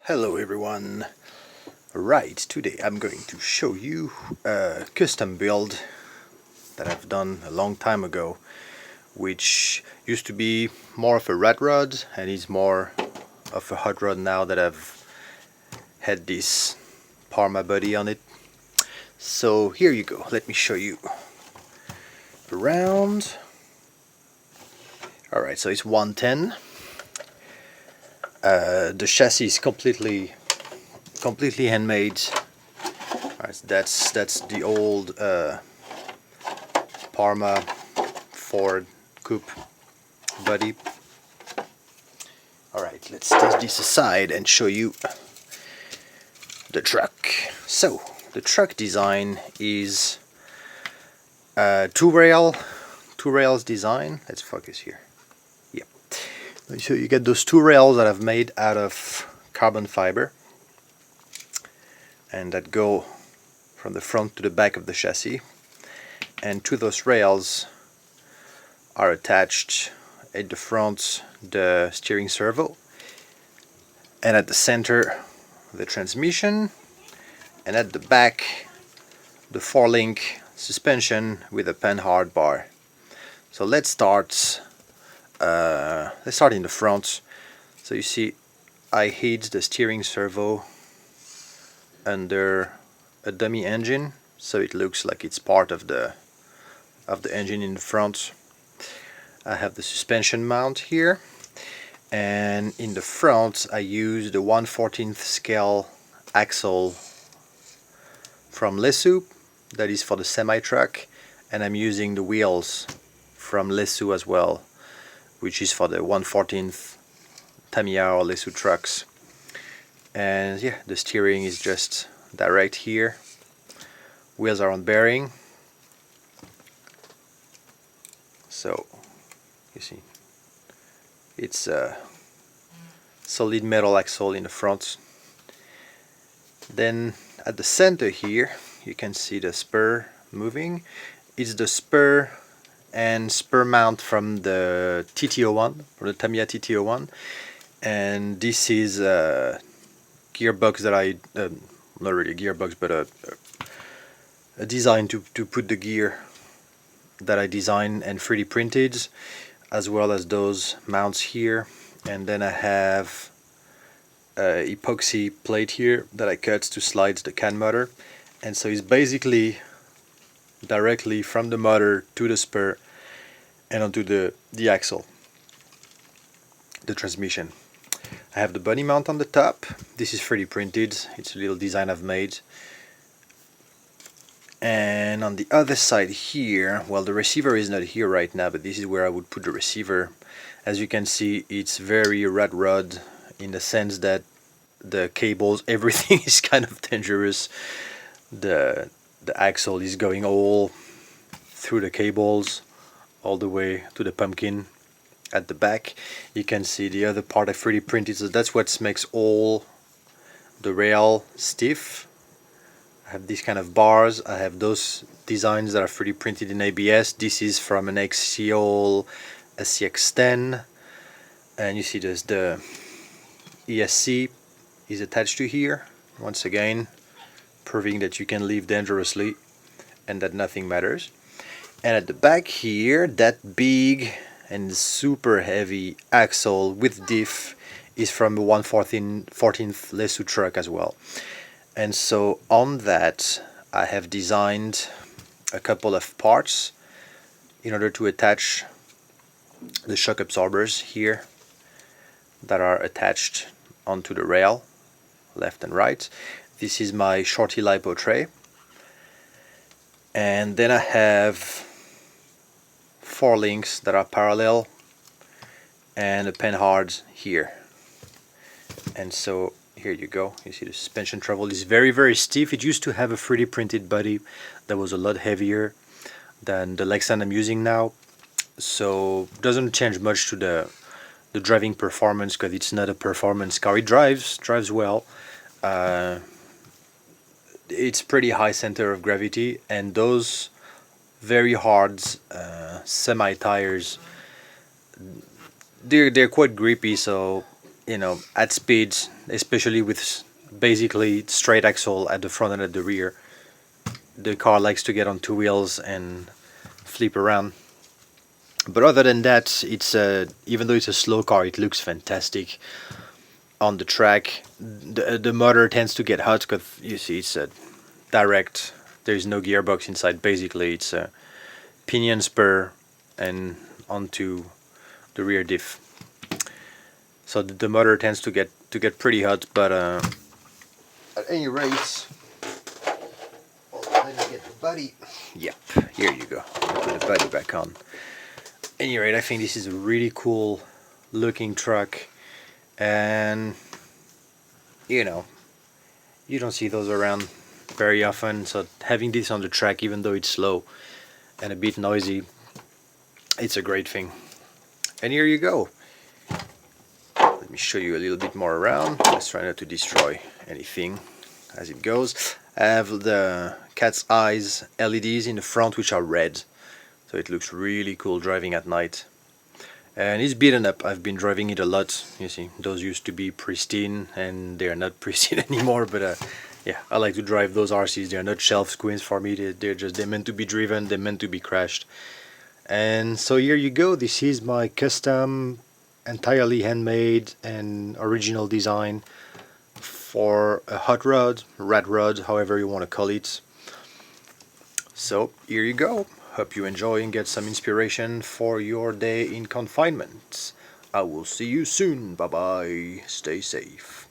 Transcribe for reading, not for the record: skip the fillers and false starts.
Hello everyone. Right, today I'm going to show you a custom build that I've done a long time ago, which used to be more of a ratrod and is more of a hot rod now that I've had this PARMA body on it. So here you go, let me show you around. Alright, so it's 110. The chassis is completely handmade. Right, that's the old PARMA Ford coupe body. Alright, let's take this aside and show you the truck. So the truck design is two rails design. Let's focus here. Yep. So you get those two rails that I've made out of carbon fiber, and that go from the front to the back of the chassis, and to those rails are attached at the front the steering servo, and at the center the transmission, and at the back the 4-link suspension with a panhard bar. So let's start in the front. So you see I hid the steering servo under a dummy engine, so it looks like it's part of the engine in the front. I have the suspension mount here, and in the front I use the 1/14 scale axle from LESU, that is for the semi-truck, and I'm using the wheels from LESU as well, which is for the 1/14 Tamiya or LESU trucks. And yeah, the steering is just direct here. Wheels are on bearing. So you see it's a solid metal axle in the front. Then at the center here you can see the spur moving. It's the spur and spur mount from the TT01, from the Tamiya TT01, and this is a gearbox that I not really a gearbox, but a design to put the gear that I designed and 3D printed, as well as those mounts here. And then I have a epoxy plate here that I cut to slide the can motor, and so it's basically directly from the motor to the spur and onto the axle, the transmission. I have the body mount on the top. This is 3D printed. It's a little design I've made. And on the other side here, well, the receiver is not here right now, but this is where I would put the receiver. As you can see, it's very ratrod in the sense that the cables, everything is kind of dangerous. The axle is going all through the cables, all the way to the pumpkin. At the back you can see the other part I 3D printed, so that's what makes all the rail stiff. I have these kind of bars. I have those designs that are 3D printed in ABS. This is from an Axial SCX10, and you see there's the ESC is attached to here, once again proving that you can live dangerously and that nothing matters. And at the back here, that big and super heavy axle with diff is from a 1/14 LESU truck as well. And so on that I have designed a couple of parts in order to attach the shock absorbers here that are attached onto the rail, left and right. This is my shorty lipo tray, and then I have 4 links that are parallel and a panhard here. And so here you go, you see the suspension travel is very stiff. It used to have a 3D printed body that was a lot heavier than the Lexan I'm using now, so it doesn't change much to the driving performance, because it's not a performance car. It drives well. It's pretty high center of gravity, and those very hard semi tires, they're quite grippy, so you know, at speed, especially with basically straight axle at the front and at the rear. The car likes to get on two wheels and flip around. But other than that, it's even though it's a slow car, it looks fantastic on the track. The motor tends to get hot because you see it's a direct. There's no gearbox inside. Basically, it's a pinion spur and onto the rear diff. So the motor tends to get pretty hot. But at any rate, let me get the body. Yep, here you go. Put the body back on. At any rate, I think this is a really cool looking truck, and you know, you don't see those around very often, so having this on the track, even though it's slow and a bit noisy, it's a great thing. And here you go. Let me show you a little bit more around. Let's try not to destroy anything as it goes. I have the cat's eyes LEDs in the front, which are red, so it looks really cool driving at night. And it's beaten up. I've been driving it a lot. You see, those used to be pristine, and they're not pristine anymore. But yeah, I like to drive those RCs. They're not shelf squeens for me. They're meant to be driven. They're meant to be crashed. And so here you go. This is my custom, entirely handmade and original design for a hot rod, rat rod, however you want to call it. So here you go. Hope you enjoy and get some inspiration for your day in confinement. I will see you soon. Bye bye. Stay safe.